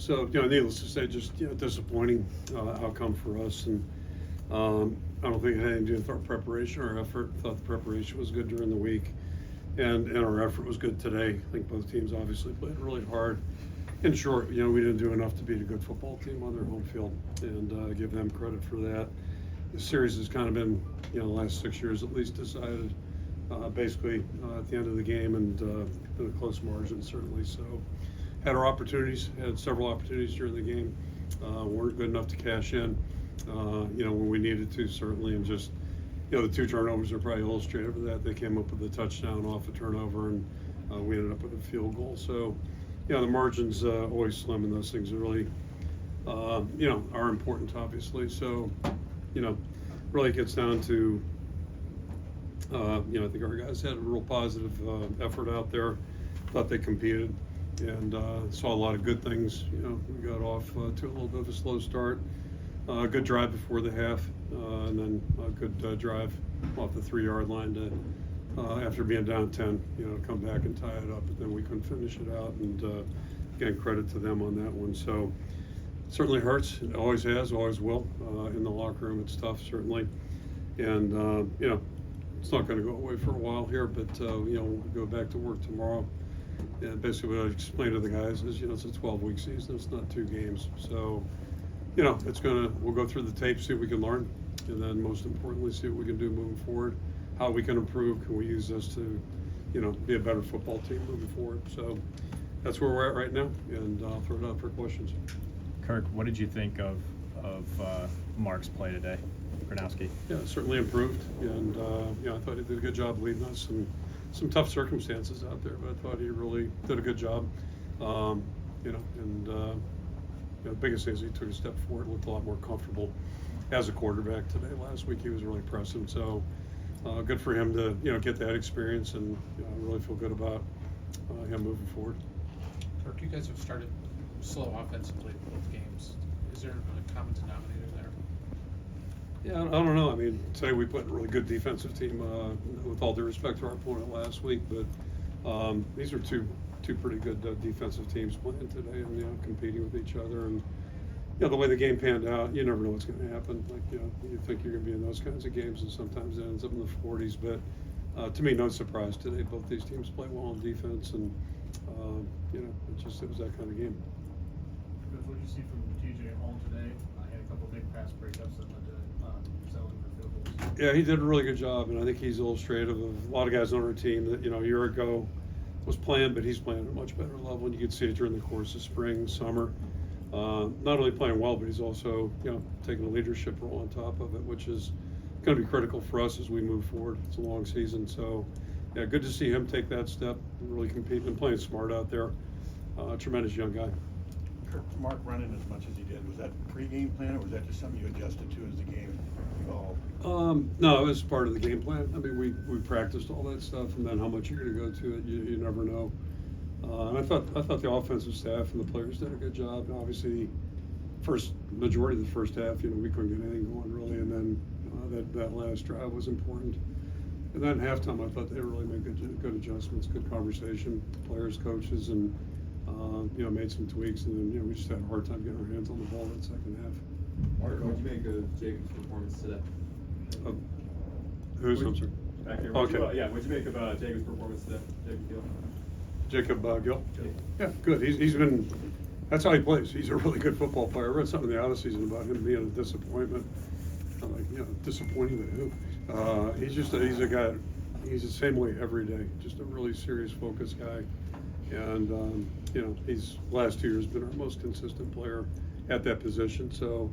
So, needless to say, just, disappointing outcome for us. And I don't think it had anything to do with our preparation or effort. I thought the preparation was good during the week, and our effort was good today. I think both teams obviously played really hard. In short, we didn't do enough to beat a good football team on their home field, and give them credit for that. The series has kind of been, the last 6 years at least, decided basically at the end of the game, and in a close margin, certainly. So, had our opportunities, had several opportunities during the game, weren't good enough to cash in, when we needed to, certainly, and just, the 2 turnovers are probably illustrative of that. They came up with a touchdown off a turnover, and we ended up with a field goal. So, the margin's always slim, and those things are really, are important, obviously. So, really gets down to, I think our guys had a real positive effort out there. Thought they competed, and saw a lot of good things. We got off to a little bit of a slow start. Good drive before the half, and then a good drive off the 3-yard line to, after being down 10, come back and tie it up. But then we couldn't finish it out, and again, credit to them on that one. So certainly hurts. It always has, always will. In the locker room, it's tough, certainly, and it's not going to go away for a while here. But we'll go back to work tomorrow. And basically, what I explained to the guys is, it's a 12-week season. It's not 2 games. So, we'll go through the tape, see what we can learn, and then most importantly, see what we can do moving forward, how we can improve. Can we use this to, be a better football team moving forward? So that's where we're at right now, and I'll throw it out for questions. Kirk, what did you think of Mark's play today, Gronowski? Yeah, certainly improved, and I thought he did a good job leading us. And some tough circumstances out there, but I thought he really did a good job. The biggest thing is he took a step forward, looked a lot more comfortable as a quarterback today. Last week he was really pressing, so good for him to get that experience, and I really feel good about him moving forward. Kirk, you guys have started slow offensively both games. Is there a common denominator there? Yeah, I don't know. I mean, today we put a really good defensive team, with all due respect to our opponent last week, but these are two pretty good defensive teams playing today, and competing with each other. And the way the game panned out, you never know what's going to happen. Like, you think you're going to be in those kinds of games, and sometimes it ends up in the 40s. But to me, no surprise today. Both these teams play well on defense, and it was that kind of game. What did you see from TJ Hall today? He had a couple big pass breakups that led to settling for field goals. Yeah, he did a really good job, and I think he's illustrative of a lot of guys on our team that a year ago was playing, but he's playing at a much better level, and you could see it during the course of spring, summer. Not only playing well, but he's also taking a leadership role on top of it, which is going to be critical for us as we move forward. It's a long season, so yeah, good to see him take that step and really compete and playing smart out there. Tremendous young guy. Kirk, Mark running as much as he did, was that pre-game plan, or was that just something you adjusted to as the game evolved? No, it was part of the game plan. I mean, we practiced all that stuff, and then how much you're going to go to it, you never know. And I thought the offensive staff and the players did a good job. And obviously, majority of the first half, we couldn't get anything going really, and then that last drive was important. And then halftime, I thought they really made good adjustments, good conversation, players, coaches, and made some tweaks, and then we just had a hard time getting our hands on the ball that second half. Mark, what did you make of Jacob's performance today? Who's I'm sorry? Back here. Okay. What'd you make of Jacob's performance today? Jacob Gill? Yeah, good. He's been, that's how he plays. He's a really good football player. I read something in the out season about him being a disappointment. I'm like, disappointing to who? He's a guy, he's the same way every day, just a really serious, focused guy. And, he's last 2 years been our most consistent player at that position. So,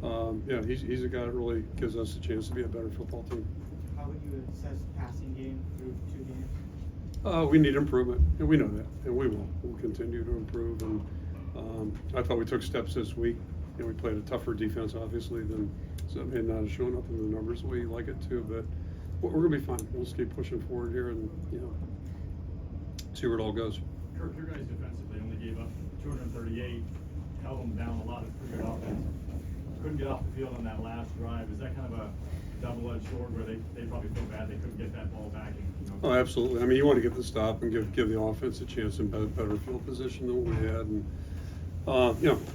he's a guy that really gives us a chance to be a better football team. How would you assess the passing game through 2 games? We need improvement, and we know that, and we will. We'll continue to improve. And I thought we took steps this week. We played a tougher defense, obviously, so it may not have shown up in the numbers the way you like it to, but we're going to be fine. We'll just keep pushing forward here and see where it all goes. Kirk, your guys defensively only gave up 238, held them down a lot of pretty good offense. Couldn't get off the field on that last drive. Is that kind of a double-edged sword where they probably feel bad they couldn't get that ball back? Oh, absolutely. I mean, you want to get the stop and give the offense a chance in better field position than what we had. And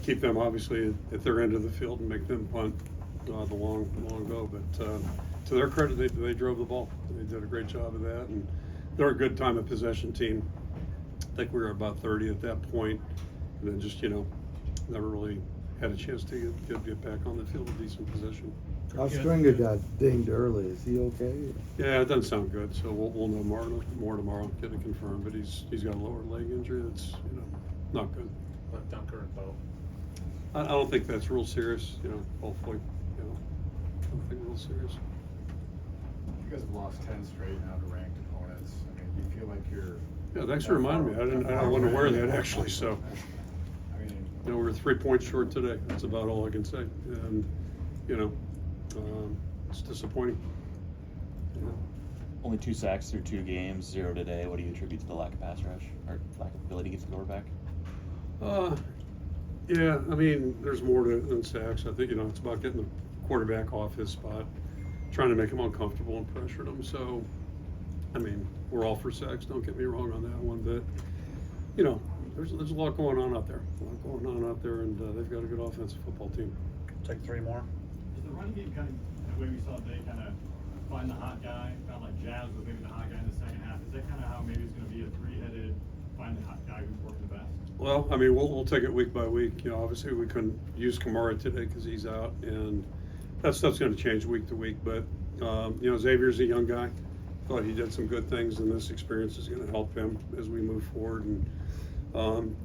keep them obviously at their end of the field and make them punt the long go. But to their credit, they drove the ball. They did a great job of that, and they're a good time of possession team. I think we were about 30 at that point, and then just never really had a chance to get back on the field with decent possession. Our stringer got dinged early. Is he okay? Yeah, it doesn't sound good. So we'll know more tomorrow, get it confirmed. But he's got a lower leg injury that's not good. Like Dunker and Bo. I don't think that's real serious. Hopefully, I don't think real serious. You guys have lost 10 straight now to ranked opponents. I mean, do you feel like you're... Yeah, thanks for reminding me. I wasn't aware of that actually. So, I mean, we're 3 points short today. That's about all I can say. And it's disappointing. Only 2 sacks through 2 games, 0 today. What do you attribute to the lack of pass rush or lack of ability to get to the quarterback? Yeah, I mean, there's more to it than sacks. I think it's about getting the quarterback off his spot, trying to make him uncomfortable and pressuring him. So, I mean, we're all for sacks. Don't get me wrong on that one, but there's a lot going on out there. And they've got a good offensive football team. Take 3 more. Is the running game kind of, the way we saw today, kind of find the hot guy, found like Jazz was maybe the hot guy in the second half? Is that kind of how maybe it's going to be a 3-headed, find the hot guy who's working the best? Well, I mean, we'll take it week by week. Obviously we couldn't use Kamara today because he's out, and that stuff's going to change week to week. But Xavier's a young guy. Thought he did some good things, and this experience is going to help him as we move forward. And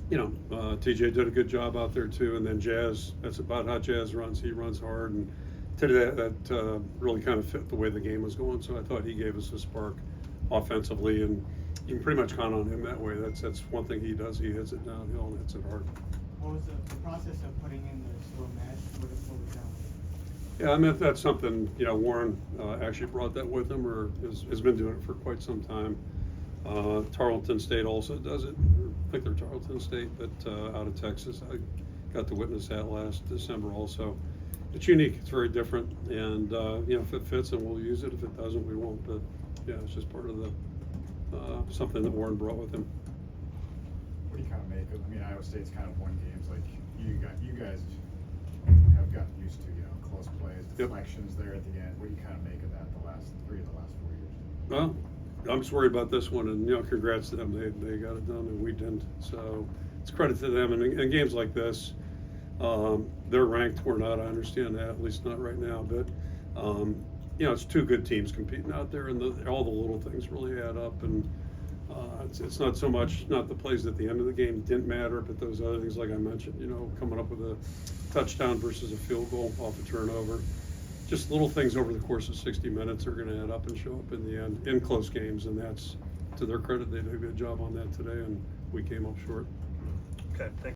TJ did a good job out there too. And then Jazz, that's about how Jazz runs. He runs hard, and today that really kind of fit the way the game was going. So I thought he gave us a spark offensively, and you can pretty much count on him that way. That's one thing he does. He hits it downhill and hits it hard. What was the process of putting in the slow mesh? What was that? Yeah, I mean, that's something, Warren actually brought that with him, or has been doing it for quite some time. Tarleton State also does it. I think they're Tarleton State, but out of Texas. I got to witness that last December also. It's unique. It's very different. And, if it fits, then we'll use it. If it doesn't, we won't. But, yeah, it's just part of the something that Warren brought with him. what do you kind of make of, I mean, Iowa State's kind of won games like you guys have gotten used to, close plays, deflections there at the end. What do you kind of make of that the last 4 years? Well, I'm just worried about this one, and congrats to them. They got it done, and we didn't. So it's credit to them. And in games like this, they're ranked. We're not. I understand that, at least not right now. But it's 2 good teams competing out there, and all the little things really add up. And it's not so much not the plays at the end of the game didn't matter, but those other things, like I mentioned, coming up with a touchdown versus a field goal off a turnover. Just little things over the course of 60 minutes are going to add up and show up in the end in close games, and that's to their credit. They did a good job on that today, and we came up short. Okay, thank